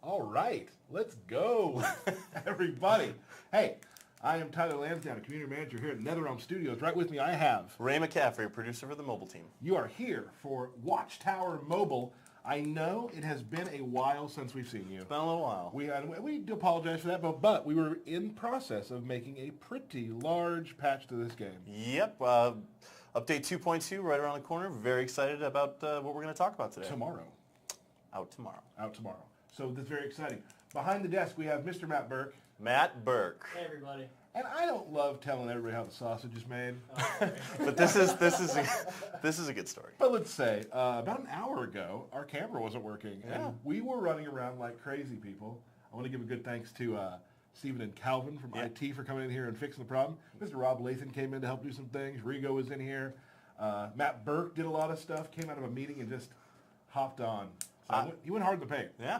All right, let's go, everybody. Hey, I am Tyler Lansdowne, Community Manager here at NetherRealm Studios. Right with me, I have Ray McCaffrey, producer for the mobile team. You are here for Watchtower Mobile. I know it has been a while since we've seen you. It's been a little while. We do apologize for that, but we were in process of making a pretty large patch to this game. Yep. Update 2.2 right around the corner. Very excited about what we're going to talk about today. Tomorrow. Out tomorrow. Out tomorrow. So that's very exciting. Behind the desk, we have Mr. Matt Burke. Matt Burke. Hey, everybody. And I don't love telling everybody how the sausage is made. But this is a good story. But let's say, about an hour ago, our camera wasn't working. Yeah. And we were running around like crazy people. I want to give a good thanks to Stephen and Calvin from IT for coming in here and fixing the problem. Mr. Rob Lathan came in to help do some things. Rigo was in here. Matt Burke did a lot of stuff, came out of a meeting and just hopped on. So he went hard in the paint. Yeah.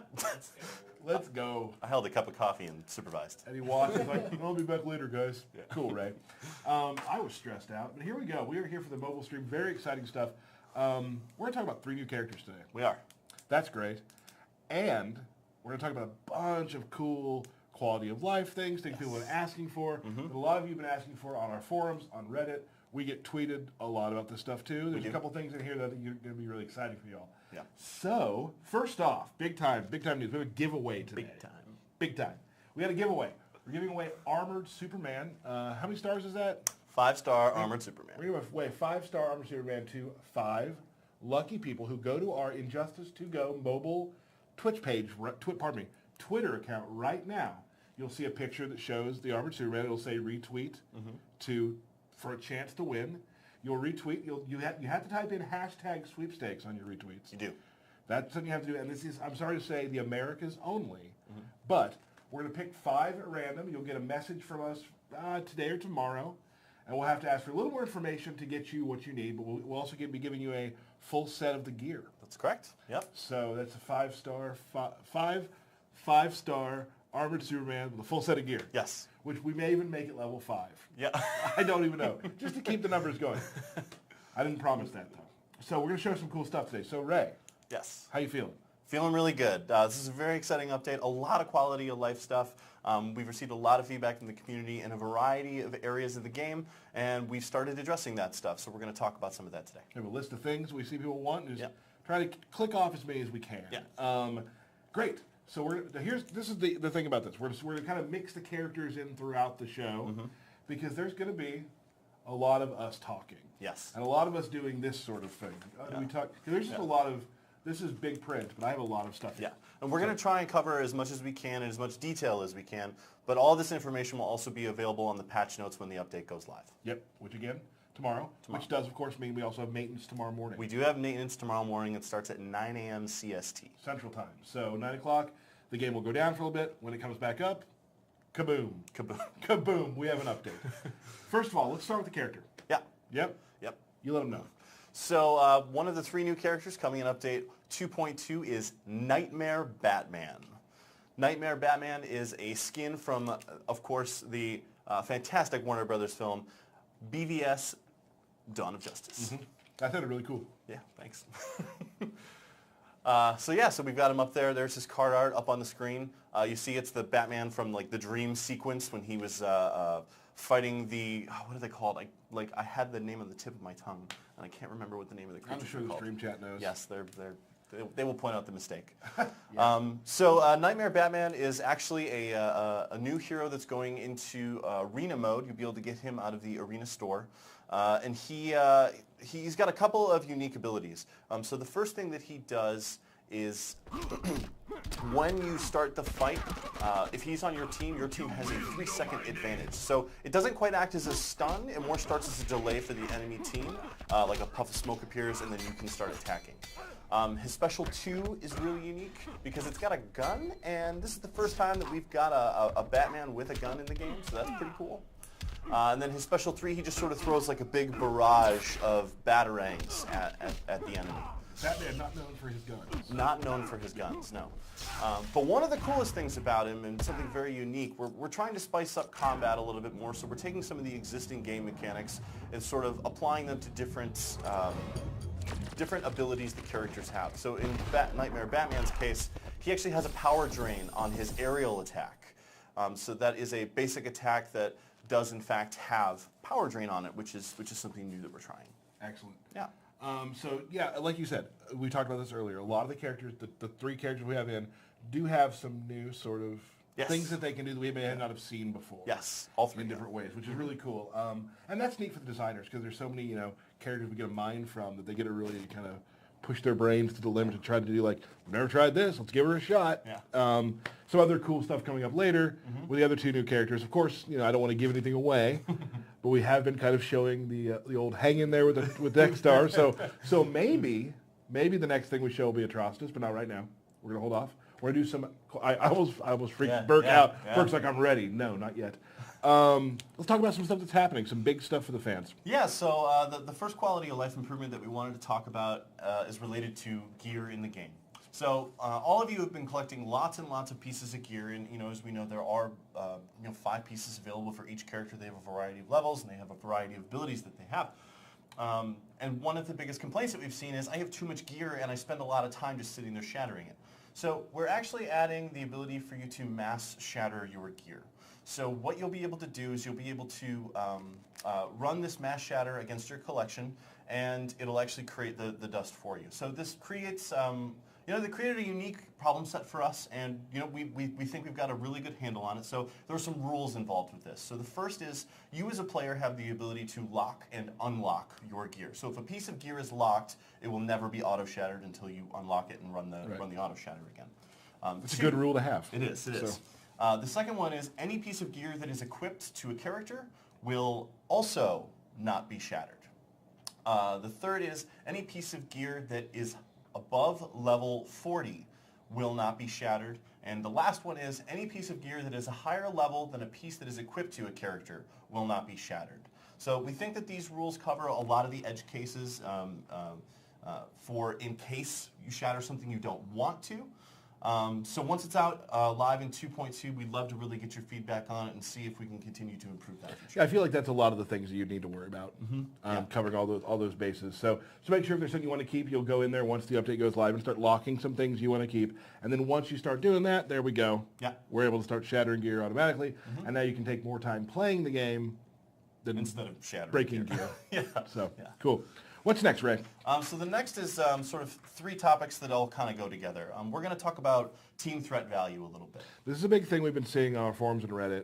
Let's go. I held a cup of coffee and supervised. And he watched. He's like, I'll be back later, guys. Yeah. Cool, Ray. I was stressed out, but here we go. We are here for the mobile stream. Very exciting stuff. We're going to talk about 3 new characters today. We are. That's great. And we're going to talk about a bunch of cool quality of life things people have been asking for. That a lot of you have been asking for on our forums, on Reddit. We get tweeted a lot about this stuff, too. There's a couple things in here that are going to be really exciting for y'all. Yeah. So, first off, big time news. We have a giveaway today. Big time. We had a giveaway. We're giving away Armored Superman. How many stars is that? 5-star Armored Superman. We're giving away 5-star Armored Superman to 5 lucky people who go to our Injustice 2 Go mobile Twitch page, Twitter account right now. You'll see a picture that shows the Armored Superman. It'll say retweet for a chance to win. You'll retweet. You have to type in hashtag sweepstakes on your retweets. You do. That's something you have to do. And this is, I'm sorry to say, the Americas only. But we're going to pick 5 at random. You'll get a message from us today or tomorrow. And we'll have to ask for a little more information to get you what you need. But we'll also be giving you a full set of the gear. That's correct. Yep. So that's a 5-star Armored Superman with a full set of gear. Yes. Which we may even make it level 5. Yeah. I don't even know. Just to keep the numbers going. I didn't promise that, though. So we're going to show some cool stuff today. So, Ray. Yes. How you feeling? Feeling really good. This is a very exciting update. A lot of quality of life stuff. We've received a lot of feedback from the community in a variety of areas of the game, and we've started addressing that stuff. So we're going to talk about some of that today. We have a list of things we see people want, and just try to click off as many as we can. Yeah. Great. So this is the thing about this. We're going to kind of mix the characters in throughout the show because there's going to be a lot of us talking. Yes. And a lot of us doing this sort of thing. We talk. There's just a lot of. This is big print, but I have a lot of stuff here. Yeah, and we're going to try and cover as much as we can and as much detail as we can, but all this information will also be available on the patch notes when the update goes live. Yep, which again, tomorrow, which does, of course, mean we also have maintenance tomorrow morning. We do have maintenance tomorrow morning. It starts at 9 a.m. CST. Central Time. So 9 o'clock, the game will go down for a little bit. When it comes back up, kaboom. Kaboom. Kaboom, we have an update. First of all, let's start with the character. Yeah. Yep. You let them know. So one of the 3 new characters coming in update 2.2 is Nightmare Batman. Nightmare Batman is a skin from, of course, the fantastic Warner Brothers film, BVS Dawn of Justice. I thought it really cool. Yeah, thanks. So we've got him up there. There's his card art up on the screen. You see it's the Batman from like the Dream sequence when he was fighting the, what are they called? I had the name on the tip of my tongue, and I can't remember what the name of the creature I'm sure the Stream Chat knows. Yes, they will point out the mistake. So Nightmare Batman is actually a new hero that's going into arena mode. You'll be able to get him out of the arena store. And he's got a couple of unique abilities. So the first thing that he does is when you start the fight, if he's on your team has a 3-second advantage. So it doesn't quite act as a stun, it more starts as a delay for the enemy team. Like a puff of smoke appears and then you can start attacking. His special 2 is really unique because it's got a gun, and this is the first time that we've got a Batman with a gun in the game, so that's pretty cool. And then his special 3, he just sort of throws like a big barrage of batarangs at the enemy. Batman not known for his guns. Not known for his guns, no. But one of the coolest things about him, and something very unique, we're trying to spice up combat a little bit more, so we're taking some of the existing game mechanics and sort of applying them to different abilities the characters have. So in Nightmare Batman's case, he actually has a power drain on his aerial attack. So that is a basic attack that does in fact have power drain on it, which is something new that we're trying. Excellent. Yeah. So yeah, like you said, we talked about this earlier. A lot of the characters, the 3 characters we have in, do have some new sort of things that they can do that we may not have seen before. Yes, all 3 in different ways, which is really cool. And that's neat for the designers because there's so many characters we get a mind from that they get to really kind of push their brains to the limit to try to do like, we've never tried this, let's give her a shot. Yeah. Some other cool stuff coming up later with the other 2 new characters. Of course, I don't want to give anything away, but we have been kind of showing the old hang in there with Dexter. So maybe the next thing we show will be Atrocitus, but not right now. We're gonna hold off. We're gonna do some. I almost freaked Burke out. Yeah. Burke's like, I'm ready. No, not yet. Let's talk about some stuff that's happening, some big stuff for the fans. Yeah, so the first quality of life improvement that we wanted to talk about is related to gear in the game. So all of you have been collecting lots and lots of pieces of gear, and as we know, there are 5 pieces available for each character. They have a variety of levels, and they have a variety of abilities that they have. And one of the biggest complaints that we've seen is I have too much gear, and I spend a lot of time just sitting there shattering it. So we're actually adding the ability for you to mass shatter your gear. So what you'll be able to do is you'll be able to run this mass shatter against your collection, and it'll actually create the dust for you. So this creates, they created a unique problem set for us, and we think we've got a really good handle on it. So there are some rules involved with this. So the first is you as a player have the ability to lock and unlock your gear. So if a piece of gear is locked, it will never be auto-shattered until you unlock it and run the auto-shatter again. It's a good rule to have. It is. The second one is any piece of gear that is equipped to a character will also not be shattered. The third is any piece of gear that is above level 40 will not be shattered. And the last one is any piece of gear that is a higher level than a piece that is equipped to a character will not be shattered. So we think that these rules cover a lot of the edge cases for in case you shatter something you don't want to. So once it's out live in 2.2, we'd love to really get your feedback on it and see if we can continue to improve that. Yeah, I feel like that's a lot of the things that you need to worry about, covering all those bases. So make sure if there's something you want to keep, you'll go in there once the update goes live and start locking some things you want to keep. And then once you start doing that, there we go. Yeah. We're able to start shattering gear automatically, and now you can take more time playing the game than instead of shattering breaking gear. Yeah. So cool. What's next, Ray? So the next is sort of 3 topics that all kind of go together. We're going to talk about team threat value a little bit. This is a big thing we've been seeing on our forums and Reddit,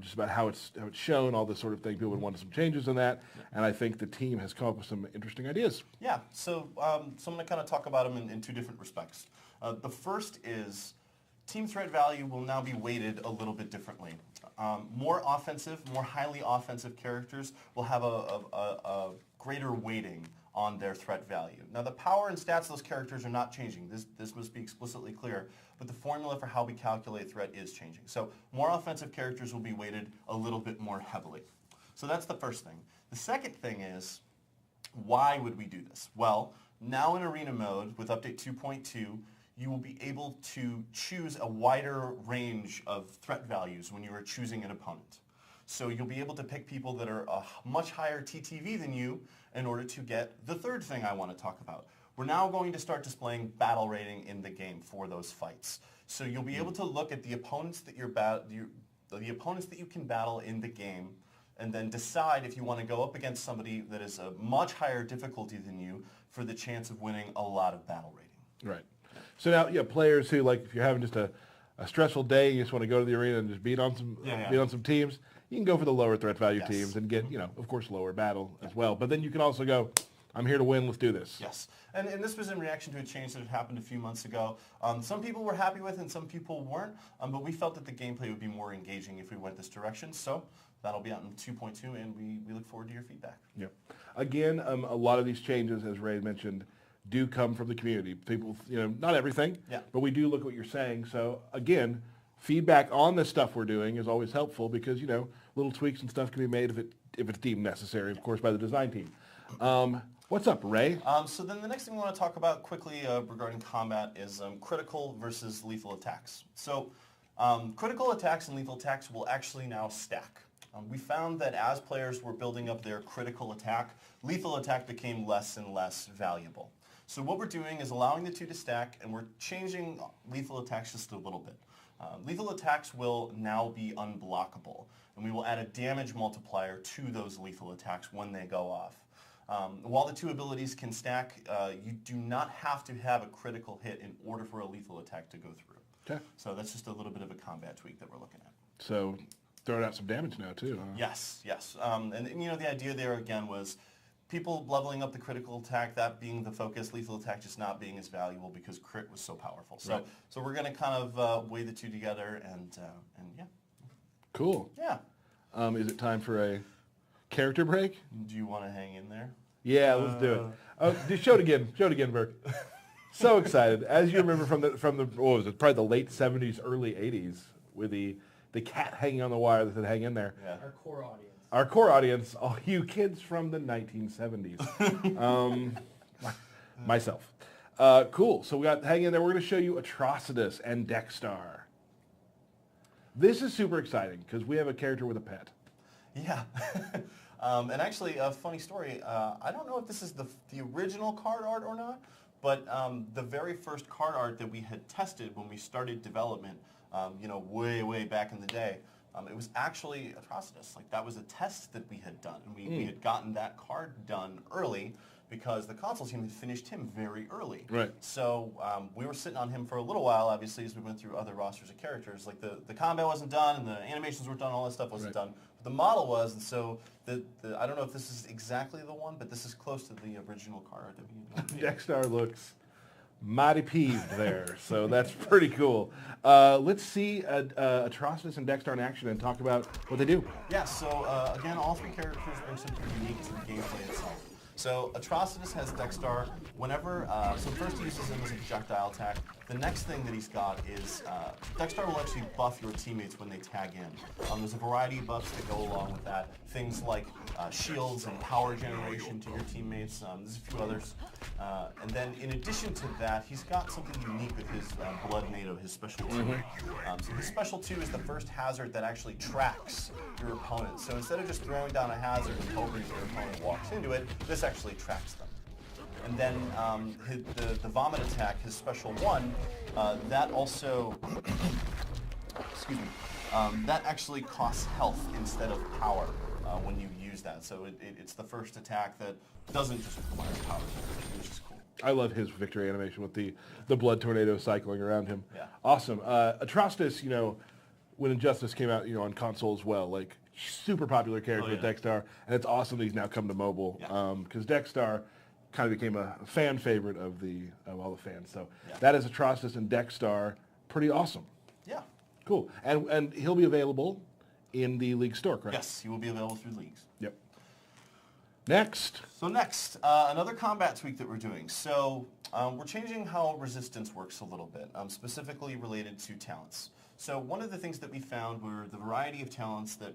just about how it's shown, all this sort of thing. People would want some changes in that, and I think the team has come up with some interesting ideas. Yeah, so I'm going to kind of talk about them in 2 different respects. The first is team threat value will now be weighted a little bit differently. More offensive, more highly offensive characters will have a greater weighting on their threat value. Now the power and stats of those characters are not changing. This must be explicitly clear, but the formula for how we calculate threat is changing. So more offensive characters will be weighted a little bit more heavily. So that's the first thing. The second thing is, why would we do this? Well, now in arena mode with update 2.2, you will be able to choose a wider range of threat values when you are choosing an opponent. So you'll be able to pick people that are a much higher TTV than you in order to get the third thing I want to talk about. We're now going to start displaying battle rating in the game for those fights. So you'll be able to look at the opponents that the opponents that you can battle in the game, and then decide if you want to go up against somebody that is a much higher difficulty than you for the chance of winning a lot of battle rating. Right. So now, players who, like, if you're having just a stressful day, you just want to go to the arena and just beat on some teams, you can go for the lower threat value teams and get, of course, lower battle as well. But then you can also go, I'm here to win, let's do this. Yes. And this was in reaction to a change that had happened a few months ago. Some people were happy with it and some people weren't, but we felt that the gameplay would be more engaging if we went this direction. So that'll be out in 2.2, and we look forward to your feedback. Yep. Again, a lot of these changes, as Ray mentioned, do come from the community. People, not everything, but we do look at what you're saying. So again, feedback on the stuff we're doing is always helpful because, little tweaks and stuff can be made if it's deemed necessary, of course, by the design team. What's up, Ray? So then the next thing we want to talk about quickly regarding combat is critical versus lethal attacks. So critical attacks and lethal attacks will actually now stack. We found that as players were building up their critical attack, lethal attack became less and less valuable. So what we're doing is allowing the two to stack, and we're changing lethal attacks just a little bit. Lethal attacks will now be unblockable, and we will add a damage multiplier to those lethal attacks when they go off. While the two abilities can stack, you do not have to have a critical hit in order for a lethal attack to go through. Okay. So that's just a little bit of a combat tweak that we're looking at. So throwing out some damage now too. Huh? Yes, yes. And you know, the idea there again was people leveling up the critical attack, that being the focus, lethal attack just not being as valuable because crit was so powerful. So, right. so we're going to kind of weigh the two together, and yeah. Cool. Yeah. Is it time for a character break? Do you want to hang in there? Yeah, let's do it. Just show it again. Show it again, Burke. So excited. As you remember from the what was it? Probably the late 70s, early 80s, with the cat hanging on the wire that said "hang in there." Yeah. Our core audience. Our core audience, all you kids from the 1970s. Myself. Cool. So we got hang in there. We're going to show you Atrocitus and Dexstar. This is super exciting because we have a character with a pet. Yeah. And actually, a funny story, I don't know if this is the original card art or not, but the very first card art that we had tested when we started development, you know, way back in the day, it was actually Atrocitus. Like, that was a test that we had done, and we had gotten that card done early because the console team had finished him very early. Right. So we were sitting on him for a little while, obviously, as we went through other rosters of characters. Like, the combat wasn't done, and the animations weren't done, all that stuff wasn't done. But the model was, and so I don't know if this is exactly the one, but this is close to the original card art that we had. Dexstar looks mighty peeved there, so that's pretty cool. Let's see Atrocitus and Dexstar in action and talk about what they do. Yeah, so again, all three characters bring something unique to the gameplay itself. So Atrocitus has Dexstar whenever, so first he uses him as a projectile attack. The next thing that he's got is, Dexstar will actually buff your teammates when they tag in. There's a variety of buffs that go along with that. Things like shields and power generation to your teammates. There's a few others. And then in addition to that, he's got something unique with his Blood NATO, his special 2. So his special 2 is the first hazard that actually tracks your opponent. So instead of just throwing down a hazard and hoping your opponent walks into it, this actually tracks them. And then the vomit attack, his special 1, that also, excuse me, that actually costs health instead of power when you use that. So it's the first attack that doesn't just require power, which is cool. I love his victory animation with the blood tornado cycling around him. Yeah. Awesome. Atrocitus, you know, when Injustice came out, you know, on console as well, like super popular character with Dexstar, and it's awesome that he's now come to mobile because Dexstar kind of became a fan favorite of all the fans. So that is Atrocitus and Dexstar, pretty awesome. Yeah. Cool. And he'll be available in the League store, correct? Yes, he will be available through leagues. Yep. Next. So next, another combat tweak that we're doing. So we're changing how resistance works a little bit, specifically related to talents. So one of the things that we found were the variety of talents that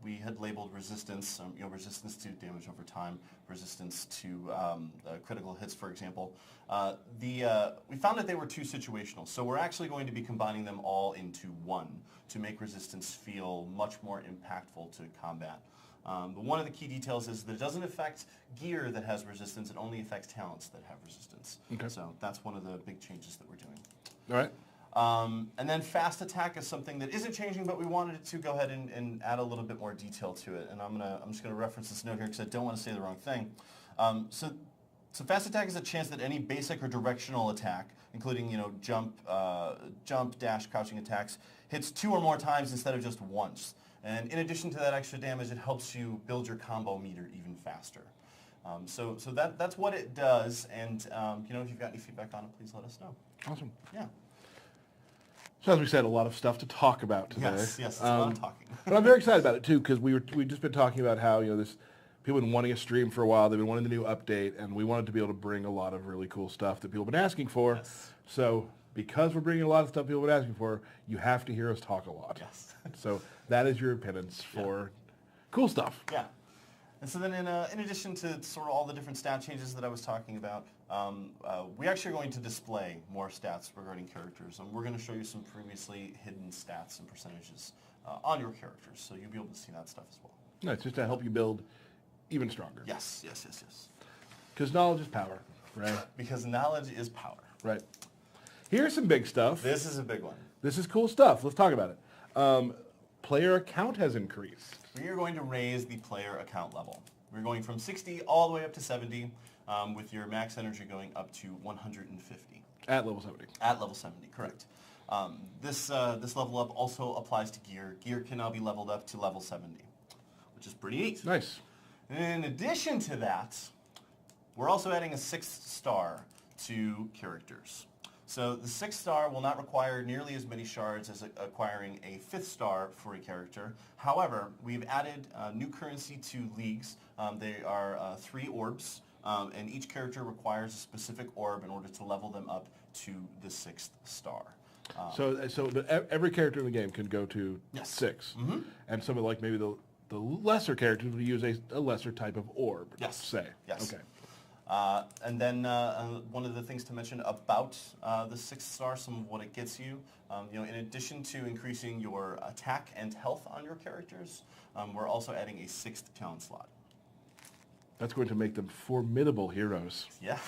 we had labeled resistance, you know, resistance to damage over time, resistance to critical hits, for example. We found that they were too situational. So we're actually going to be combining them all into one to make resistance feel much more impactful to combat. But one of the key details is that it doesn't affect gear that has resistance, it only affects talents that have resistance. Okay. So that's one of the big changes that we're doing. All right. And then fast attack is something that isn't changing, but we wanted to go ahead and add a little bit more detail to it. And I'm just gonna reference this note here because I don't want to say the wrong thing. So fast attack is a chance that any basic or directional attack, including, you know, jump, dash, crouching attacks, hits 2 or more times instead of just once. And in addition to that extra damage, it helps you build your combo meter even faster. So that's what it does. And you know, if you've got any feedback on it, please let us know. Awesome. Yeah. So as we said, a lot of stuff to talk about today. Yes, it's a lot of talking. But I'm very excited about it too, because we've just been talking about how, you know, people have been wanting a stream for a while. They've been wanting the new update, and we wanted to be able to bring a lot of really cool stuff that people have been asking for. Yes. So because we're bringing a lot of stuff people have been asking for, you have to hear us talk a lot. Yes. So that is your penance for cool stuff. Yeah. And so then in addition to sort of all the different stat changes that I was talking about, we actually are going to display more stats regarding characters. And we're going to show you some previously hidden stats and percentages on your characters. So you'll be able to see that stuff as well. No, it's just to help you build even stronger. Yes. Because knowledge is power, Right. Because knowledge is power. Right. Here's some big stuff. This is a big one. This is cool stuff. Let's talk about it. Player account has increased. We are going to raise the player account level. We're going from 60 all the way up to 70, with your max energy going up to 150. At level 70. At level 70, correct. This level up also applies to gear. Gear can now be leveled up to level 70, which is pretty neat. Nice. In addition to that, we're also adding a 6th star to characters. So the 6th star will not require nearly as many shards as acquiring a 5th star for a character. However, we've added new currency to leagues. They are 3 orbs, and each character requires a specific orb in order to level them up to the 6th star. But every character in the game can go to 6. Mm-hmm. And some of like maybe the lesser characters would use a lesser type of orb, say. Yes. Okay. And then one of the things to mention about the 6th star, some of what it gets you, in addition to increasing your attack and health on your characters, we're also adding a 6th talent slot. That's going to make them formidable heroes. Yeah.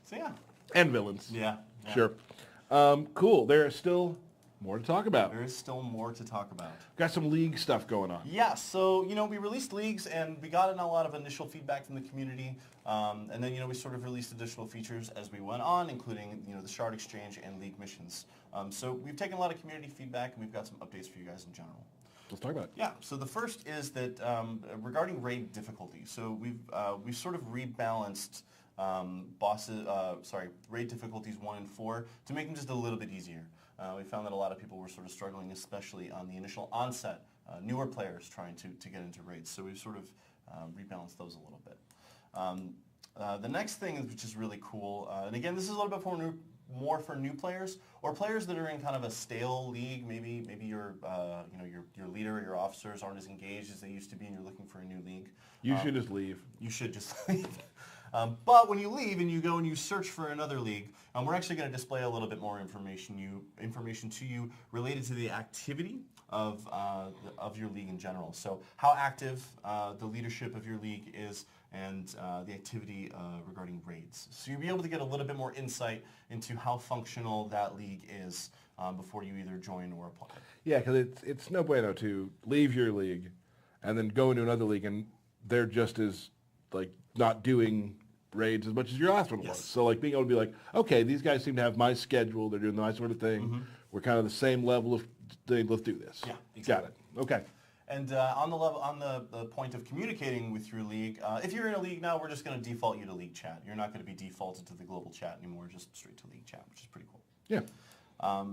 So yeah. And villains. Yeah. Sure. Cool. There is still more to talk about. There is still more to talk about. Got some league stuff going on. Yeah, so, we released leagues and we got a lot of initial feedback from the community. And then, we sort of released additional features as we went on, including, the Shard Exchange and league missions. So we've taken a lot of community feedback and we've got some updates for you guys in general. Let's talk about it. Yeah, so the first is that regarding raid difficulty, so we've sort of rebalanced raid difficulties 1 and 4 to make them just a little bit easier. We found that a lot of people were sort of struggling, especially on the initial onset, newer players trying to get into raids. So we've sort of rebalanced those a little bit. The next thing, which is really cool, and again, this is a little bit more for new players or players that are in kind of a stale league. Maybe your leader or your officers aren't as engaged as they used to be, and you're looking for a new league. You should just leave. You should just leave. But when you leave and you go and you search for another league, we're actually going to display a little bit more information to you related to the activity of your league in general. So how active the leadership of your league is, and the activity regarding raids. So you'll be able to get a little bit more insight into how functional that league is before you either join or apply. Yeah, because it's no bueno to leave your league and then go into another league and they're just as not doing raids as much as your last one was. So being able to be like, okay, these guys seem to have my schedule. They're doing my sort of thing. Mm-hmm. We're kind of the same level of thing. Let's do this. Yeah, exactly. Got it. Okay. And on the point of communicating with your league, if you're in a league now, we're just going to default you to league chat. You're not going to be defaulted to the global chat anymore, just straight to league chat, which is pretty cool. Yeah.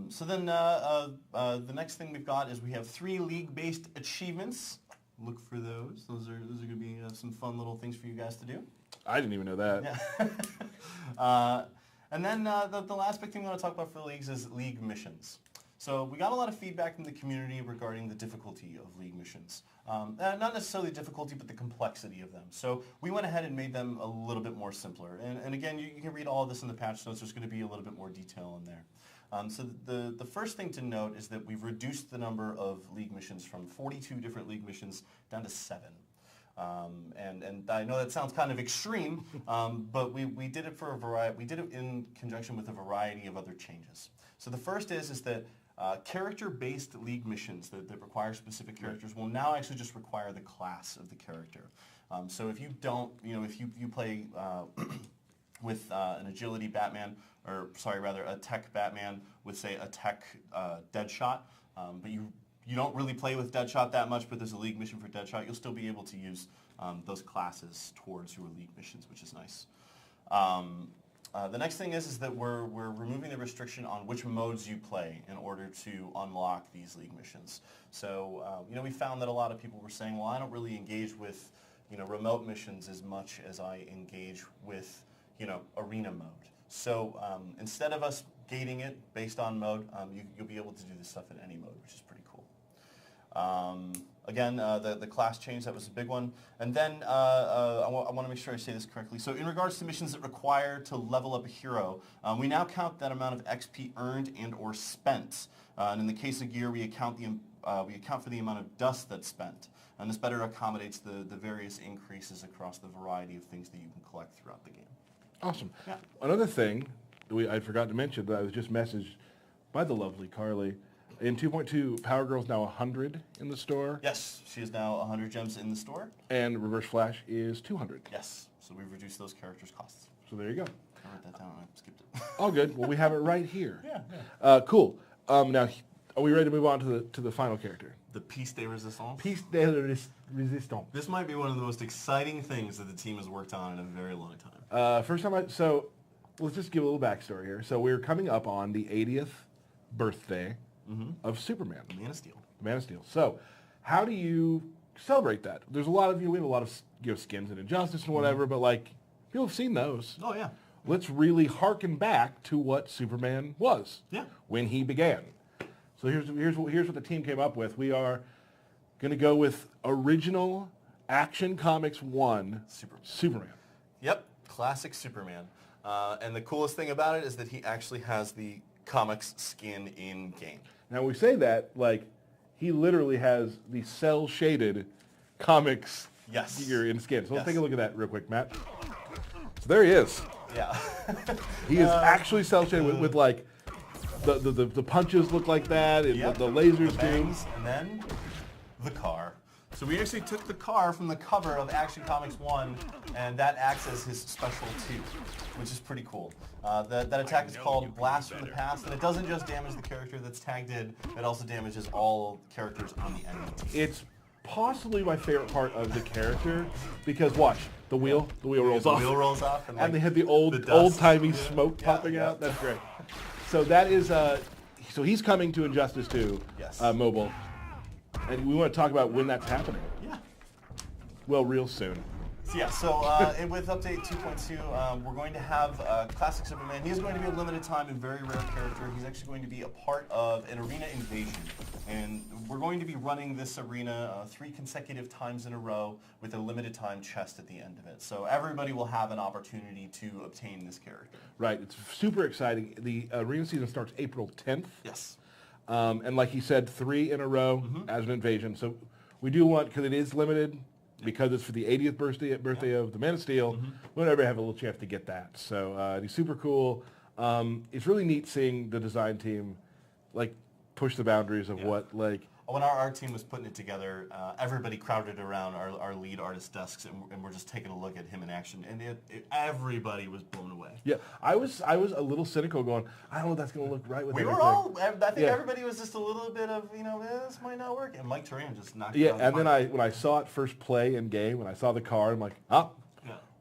So then the next thing we've got is we have 3 league-based achievements. Look for those. Those are going to be some fun little things for you guys to do. I didn't even know that. Yeah. And then the last big thing we want to talk about for the leagues is league missions. So we got a lot of feedback from the community regarding the difficulty of league missions. Not necessarily the difficulty, but the complexity of them. So we went ahead and made them a little bit more simpler. And again, you can read all of this in the patch notes. There's going to be a little bit more detail in there. So the first thing to note is that we've reduced the number of league missions from 42 different league missions down to 7. And I know that sounds kind of extreme, but we did it for a variety. We did it in conjunction with a variety of other changes. So the first is that character-based league missions that require specific characters will now actually just require the class of the character. So if you don't, if you play with an agility Batman, or sorry, rather a tech Batman with, say, a tech Deadshot, but you don't really play with Deadshot that much, but there's a league mission for Deadshot, you'll still be able to use those classes towards your league missions, which is nice. The next thing is that we're removing the restriction on which modes you play in order to unlock these league missions. So, we found that a lot of people were saying, well, I don't really engage with, remote missions as much as I engage with, arena mode. So instead of us gating it based on mode, you'll be able to do this stuff in any mode, which is pretty cool. Again, the class change, that was a big one. And then I want to make sure I say this correctly. So in regards to missions that require to level up a hero, we now count that amount of XP earned and or spent. And in the case of gear, we account for the amount of dust that's spent. and this better accommodates the various increases across the variety of things that you can collect throughout the game. Awesome. Yeah. Another thing that I forgot to mention that I was just messaged by the lovely Carly, in 2.2, Power Girl's now 100 in the store. Yes, she is now 100 gems in the store. And Reverse Flash is 200. Yes, so we've reduced those characters' costs. So there you go. I wrote that down and I skipped it. All good. Well, we have it right here. Yeah. Cool. Now, are we ready to move on to the final character? The piece de resistance. Piece de resistance. This might be one of the most exciting things that the team has worked on in a very long time. First time so let's just give a little backstory here. So we're coming up on the 80th birthday of Superman. Man of Steel. Man of Steel. So how do you celebrate that? There's a lot of we have a lot of skins and Injustice and whatever, but like people have seen those. Oh yeah. Let's really harken back to what Superman was. Yeah. When he began. So here's what the team came up with. We are going to go with original Action Comics 1 Superman. Yep, classic Superman. And the coolest thing about it is that he actually has the comics skin in game. Now we say that like he literally has the cell-shaded comics figure in skin. So let's take a look at that real quick, Matt. So there he is. Yeah. He is actually cell-shaded with like the punches look like that, and the lasers do. And then the car. So we actually took the car from the cover of Action Comics 1, and that acts as his special 2, which is pretty cool. That attack is called Blast from the Past, and it doesn't just damage the character that's tagged in, it also damages all characters on the enemy team. It's possibly my favorite part of the character, because watch, the wheel rolls off. The wheel rolls off. And they had the old-timey smoke popping out. That's great. So that is, so he's coming to Injustice 2 mobile, and we want to talk about when that's happening. Yeah. Well, real soon. So and with update 2.2, we're going to have Classic Superman. He is going to be a limited time and very rare character. He's actually going to be a part of an arena invasion. And we're going to be running this arena 3 consecutive times in a row with a limited time chest at the end of it. So everybody will have an opportunity to obtain this character. Right. It's super exciting. The arena season starts April 10th. Yes. And like he said, 3 in a row as an invasion. So we do want, because it is limited, because it's for the 80th birthday of the Man of Steel, we want everybody to have a little chance to get that. So he's super cool. It's really neat seeing the design team like push the boundaries of what like. When our art team was putting it together, everybody crowded around our lead artist desks, and we're just taking a look at him in action, and everybody was blown away. Yeah, I was a little cynical, going, I don't know if that's going to look right with everything. I think everybody was just a little bit of, this might not work, and Mike Turian just knocked it out. Yeah, and then when I saw it first play in game, and I saw the car, I'm like,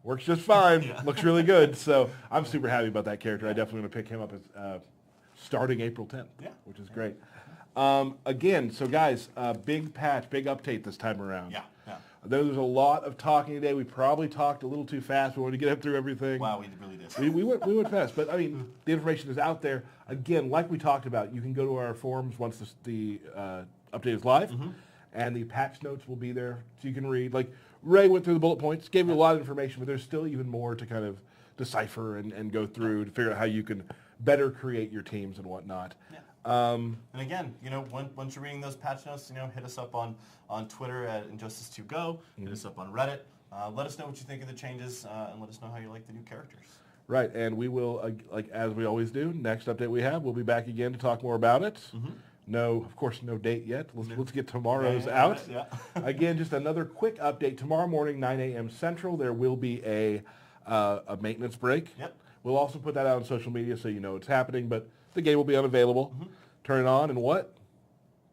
works just fine. Looks really good. So I'm super happy about that character. I definitely going to pick him up as starting April 10th, which is great. Again, so guys, big patch, big update this time around. Yeah. There's a lot of talking today. We probably talked a little too fast. We wanted to get up through everything. Wow, we really did. We went fast, but I mean, the information is out there. Again, like we talked about, you can go to our forums once the update is live, and the patch notes will be there so you can read. Like Ray went through the bullet points, gave you a lot of information, but there's still even more to kind of decipher and go through to figure out how you can better create your teams and whatnot. Yeah. And again, once you're reading those patch notes, hit us up on Twitter at Injustice2Go, hit us up on Reddit. Let us know what you think of the changes, and let us know how you like the new characters. Right, and we will, like as we always do, next update we have, we'll be back again to talk more about it. Of course, no date yet. Let's get tomorrow's out. Yeah. Again, just another quick update. Tomorrow morning, 9 a.m. Central, there will be a maintenance break. Yep. We'll also put that out on social media so you know it's happening, but the game will be unavailable. Turn it on, and what?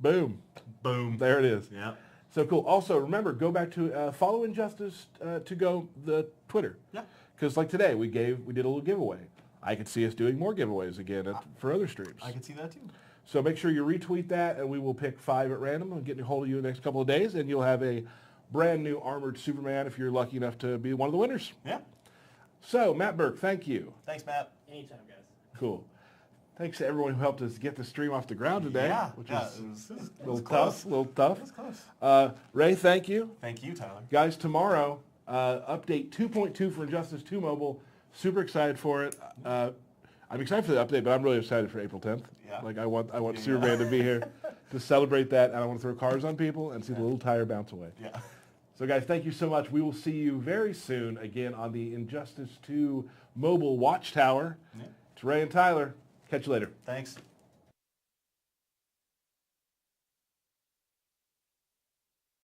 Boom. Boom. There it is. Yeah. So cool. Also, remember, go back to follow Injustice to Go, the Twitter. Yeah. Because like today, we did a little giveaway. I could see us doing more giveaways again for other streams. I can see that too. So make sure you retweet that, and we will pick 5 at random and get a hold of you in the next couple of days, and you'll have a brand new armored Superman if you're lucky enough to be one of the winners. Yeah. So, Matt Burke, thank you. Thanks, Matt. Anytime, guys. Cool. Thanks to everyone who helped us get the stream off the ground today. Yeah, which is a little tough. It was close. Ray, thank you. Thank you, Tyler. Guys, tomorrow, update 2.2 for Injustice 2 Mobile. Super excited for it. I'm excited for the update, but I'm really excited for April 10th. Yeah. Like I want Yeah. Superman to be here to celebrate that, and I want to throw cars on people and see the little tire bounce away. Yeah. So guys, thank you so much. We will see you very soon again on the Injustice 2 mobile Watchtower. Yeah. It's Ray and Tyler. Catch you later. Thanks.